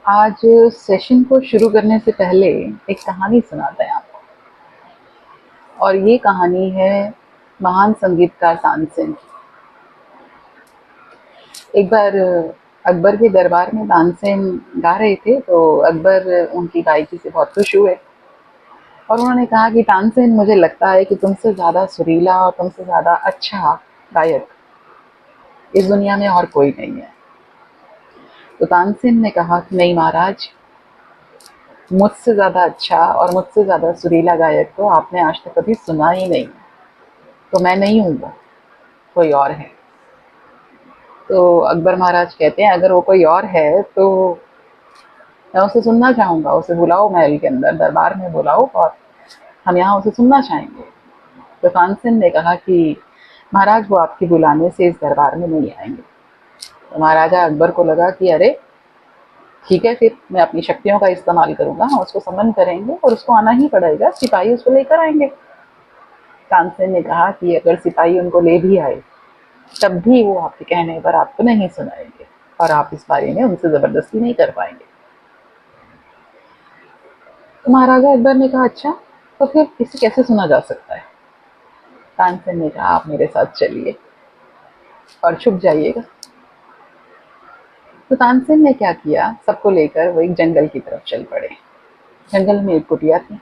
आज सेशन को शुरू करने से पहले एक कहानी सुनाते हैं आपको। और ये कहानी है महान संगीतकार तानसेन की। एक बार अकबर के दरबार में तानसेन गा रहे थे, तो अकबर उनकी गायकी से बहुत खुश हुए और उन्होंने कहा कि तानसेन, मुझे लगता है कि तुमसे ज़्यादा सुरीला और तुमसे ज़्यादा अच्छा गायक इस दुनिया में और कोई नहीं है। तो तानसेन ने कहा कि नहीं महाराज, मुझसे ज़्यादा अच्छा और मुझसे ज़्यादा सुरीला गायक तो आपने आज तक कभी सुना ही नहीं। तो मैं नहीं हूँ, वो कोई और है। तो अकबर महाराज कहते हैं, अगर वो कोई और है तो मैं उसे सुनना चाहूँगा, उसे बुलाओ महल के अंदर, दरबार में बुलाओ और हम यहाँ उसे सुनना चाहेंगे। तो तानसेन ने कहा कि महाराज, वो आपके बुलाने से इस दरबार में नहीं आएंगे। तो महाराजा अकबर को लगा कि अरे ठीक है, फिर मैं अपनी शक्तियों का इस्तेमाल करूंगा, हम उसको समन करेंगे और उसको आना ही पड़ेगा, सिपाही उसको लेकर आएंगे। तानसेन ने कहा कि अगर सिपाही उनको ले भी आए तब भी वो आपके कहने पर आपको नहीं सुनाएंगे और आप इस बारे में उनसे जबरदस्ती नहीं कर पाएंगे। तो महाराजा अकबर ने कहा, अच्छा तो फिर इसे कैसे सुना जा सकता है? तानसेन ने कहा, आप मेरे साथ चलिए और छुप जाइएगा। तो तानसेन ने क्या किया, सबको लेकर वो एक जंगल की तरफ चल पड़े। जंगल में एक कुटिया थी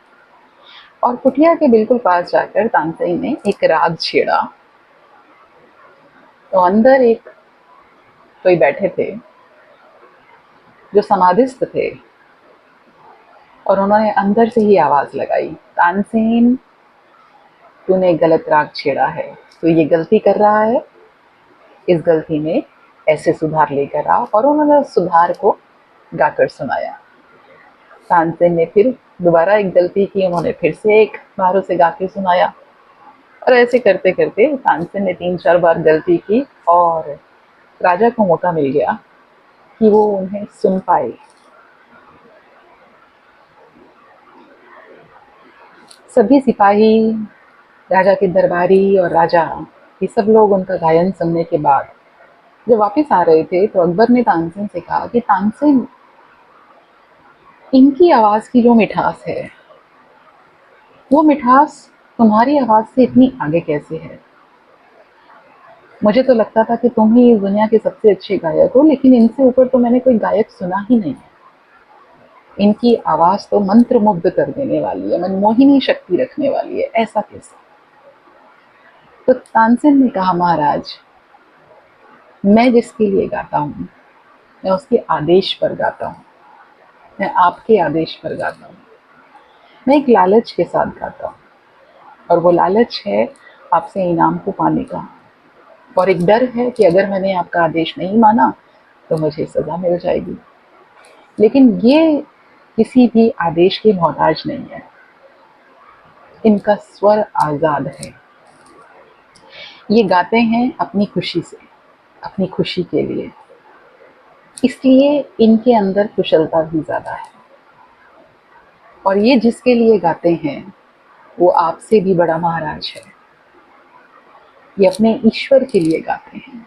और कुटिया के बिल्कुल पास जाकर तानसेन ने एक राग छेड़ा। तो अंदर एक कोई बैठे थे जो समाधिस्थ थे और उन्होंने अंदर से ही आवाज लगाई, तानसेन, तूने गलत राग छेड़ा है, तो ये गलती कर रहा है, इस गलती में ऐसे सुधार लेकर आ। और उन्होंने उस सुधार को गाकर सुनाया। तानसेन ने फिर दोबारा एक गलती की, उन्होंने फिर से एक बार उसे गाकर सुनाया। और ऐसे करते करते तानसेन ने 3-4 बार गलती की और राजा को मौका मिल गया कि वो उन्हें सुन पाए। सभी सिपाही, राजा के दरबारी और राजा, ये सब लोग उनका गायन सुनने के बाद जब वापस आ रहे थे तो अकबर ने तानसेन से कहा कि तानसेन, इनकी आवाज की जो मिठास है, वो मिठास तुम्हारी आवाज से इतनी आगे कैसे है? मुझे तो लगता था कि तुम ही इस दुनिया के सबसे अच्छे गायक हो, लेकिन इनसे ऊपर तो मैंने कोई गायक सुना ही नहीं। इनकी आवाज तो मंत्र मुग्ध कर देने वाली है, मनमोहिनी शक्ति रखने वाली है, ऐसा कैसा? तो तानसेन ने कहा, महाराज, मैं जिसके लिए गाता हूँ मैं उसके आदेश पर गाता हूँ, मैं आपके आदेश पर गाता हूँ। मैं एक लालच के साथ गाता हूँ और वो लालच है आपसे इनाम को पाने का, और एक डर है कि अगर मैंने आपका आदेश नहीं माना तो मुझे सजा मिल जाएगी। लेकिन ये किसी भी आदेश के मोहताज नहीं है, इनका स्वर आजाद है। ये गाते हैं अपनी खुशी से, अपनी खुशी के लिए, इसलिए इनके अंदर कुशलता भी ज्यादा है। और ये जिसके लिए गाते हैं वो आपसे भी बड़ा महाराज है। ये अपने ईश्वर के लिए गाते हैं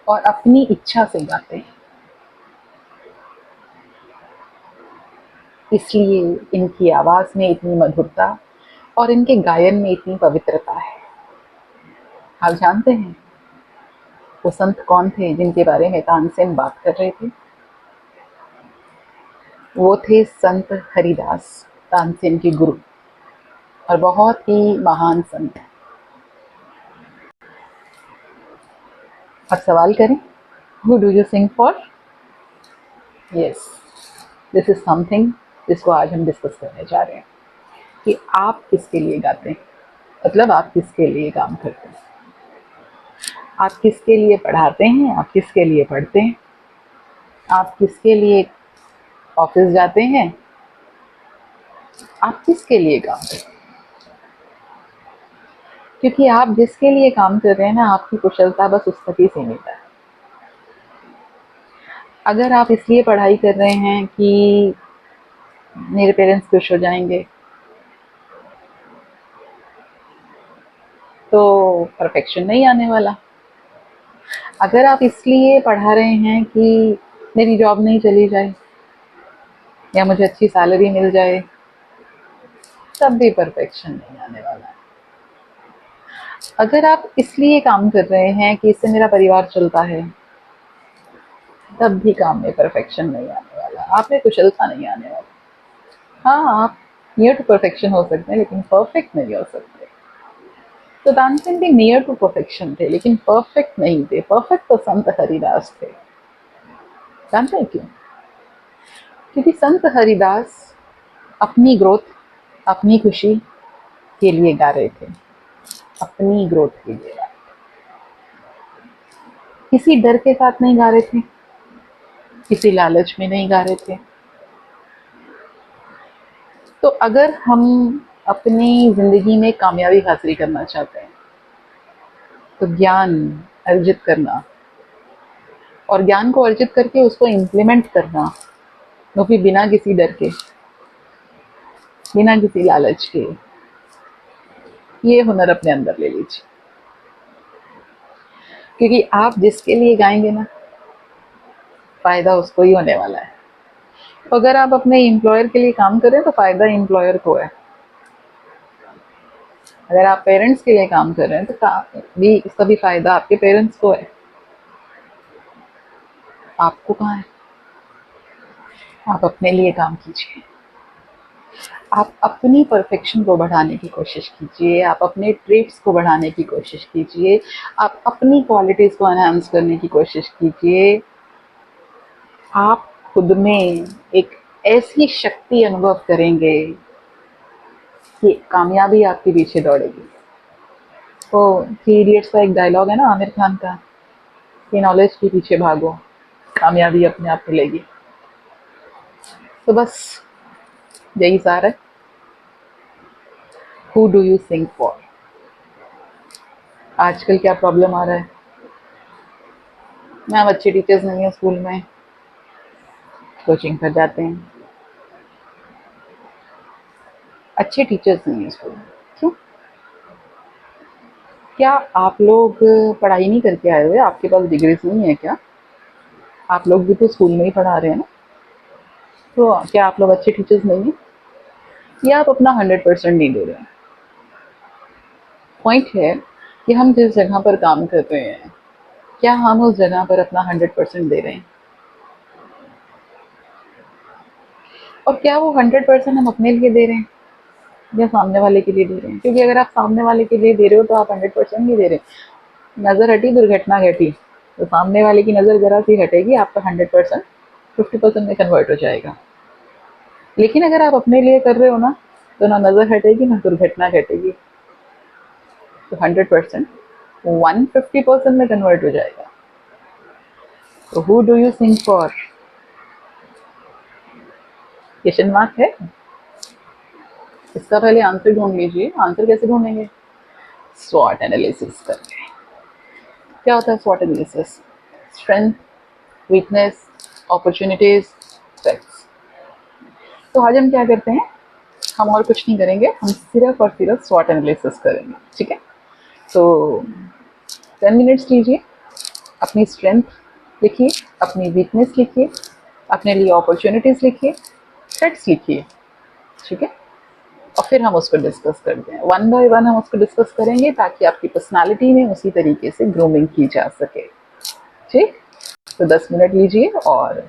और अपनी इच्छा से गाते हैं, इसलिए इनकी आवाज में इतनी मधुरता और इनके गायन में इतनी पवित्रता है। आप जानते हैं वो संत कौन थे जिनके बारे में तानसेन बात कर रहे थे? वो थे संत हरिदास, तानसेन के गुरु, और बहुत ही महान संत। अब सवाल करें, who do you sing for? Yes, this is something जिसको आज हम डिस्कस करने जा रहे हैं कि आप किसके लिए गाते हैं, मतलब आप किसके लिए काम करते हैं, आप किसके लिए पढ़ाते हैं, आप किसके लिए पढ़ते हैं, आप किसके लिए ऑफिस जाते हैं, आप किसके लिए काम करते हैं। क्योंकि आप जिसके लिए काम कर रहे हैं ना, आपकी कुशलता बस उस तक ही सीमित है। अगर आप इसलिए पढ़ाई कर रहे हैं कि मेरे पेरेंट्स खुश हो जाएंगे, तो परफेक्शन नहीं आने वाला। अगर आप इसलिए पढ़ा रहे हैं कि मेरी जॉब नहीं चली जाए, या मुझे अच्छी सैलरी मिल जाए, तब भी परफेक्शन नहीं आने वाला है। अगर आप इसलिए काम कर रहे हैं कि इससे मेरा परिवार चलता है, तब भी काम में परफेक्शन नहीं आने वाला, आप में कुशलता नहीं आने वाली। हाँ, आप नियर टू परफेक्शन हो सकते हैं, लेकिन परफेक्ट नहीं हो सकते। तो तानसेन भी नियर टू परफेक्शन थे, लेकिन परफेक्ट नहीं थे। परफेक्ट तो संत हरिदास थे। जानते हैं क्यों? क्योंकि संत हरिदास अपनी ग्रोथ, अपनी खुशी के लिए गा रहे थे, अपनी ग्रोथ के लिए गा रहे थे। किसी डर के साथ नहीं गा रहे थे, किसी लालच में नहीं गा रहे थे। तो अगर हम अपनी जिंदगी में कामयाबी हासिल करना चाहते हैं, तो ज्ञान अर्जित करना, और ज्ञान को अर्जित करके उसको इम्प्लीमेंट करना, वो भी बिना किसी डर के, बिना किसी लालच के, ये हुनर अपने अंदर ले लीजिए। क्योंकि आप जिसके लिए गाएंगे ना, फायदा उसको ही होने वाला है। तो अगर आप अपने एम्प्लॉयर के लिए काम करें, तो फायदा एम्प्लॉयर को है। अगर आप पेरेंट्स के लिए काम कर रहे हैं, तो भी इसका भी फायदा आपके पेरेंट्स को है, आपको कहाँ है। आप अपने लिए काम कीजिए, आप अपनी परफेक्शन को बढ़ाने की कोशिश कीजिए, आप अपने ट्रेट्स को बढ़ाने की कोशिश कीजिए, आप अपनी क्वालिटीज़ को एनहांस करने की कोशिश कीजिए। आप खुद में एक ऐसी शक्ति अनुभव करेंगे कि कामयाबी आपके पीछे दौड़ेगी। तो थ्री इडियट्स का एक डायलॉग है ना आमिर खान का, कि नॉलेज के पीछे भागो, कामयाबी अपने आप मिलेगी। तो बस यही सार है। Who do you sing for? आजकल क्या प्रॉब्लम आ रहा है? मैम अच्छे टीचर्स नहीं है स्कूल में, कोचिंग पर जाते हैं। अच्छे टीचर्स नहीं है स्कूल में, क्यों? क्या आप लोग पढ़ाई नहीं करके आए हुए? आपके पास डिग्रीज नहीं है क्या? आप लोग भी तो स्कूल में ही पढ़ा रहे हैं ना। तो क्या आप लोग अच्छे टीचर्स नहीं हैं, या आप अपना 100% नहीं दे रहे हैं? पॉइंट है कि हम जिस जगह पर काम कर रहे हैं, क्या हम उस जगह पर अपना 100% दे रहे हैं? और क्या वो 100% हम अपने लिए दे रहे हैं या सामने वाले के लिए दे रहे हैं? क्योंकि अगर आप सामने वाले के लिए दे रहे हो, तो आप 100% नहीं दे रहे। नज़र हटी, दुर्घटना घटी। तो सामने वाले की नज़र जरा सी हटेगी, आपका 100% 50% में कन्वर्ट हो जाएगा। लेकिन अगर आप अपने लिए कर रहे हो ना, तो ना नज़र हटेगी, ना दुर्घटना घटेगी। तो 100% 150% में कन्वर्ट हो जाएगा। तो who do you sing for? Question mark है। इसका पहले आंसर ढूंढ लीजिए। आंसर कैसे ढूंढेंगे? स्वॉट एनालिसिस करके। क्या होता है स्वॉट analysis? Strength, weakness, opportunities, threats. तो आज हम क्या करते हैं, हम और कुछ नहीं करेंगे, हम सिर्फ और सिर्फ स्वॉट एनालिसिस करेंगे। ठीक है? तो 10 मिनट्स लीजिए, अपनी स्ट्रेंथ लिखिए, अपनी वीकनेस लिखिए, अपने लिए अपॉर्चुनिटीज लिखिए, थ्रेट्स लिखिए। ठीक है? और फिर हम उसको डिस्कस करते हैं, वन बाय वन हम उसको डिस्कस करेंगे, ताकि आपकी पर्सनालिटी में उसी तरीके से ग्रूमिंग की जा सके। ठीक? तो 10 मिनट लीजिए और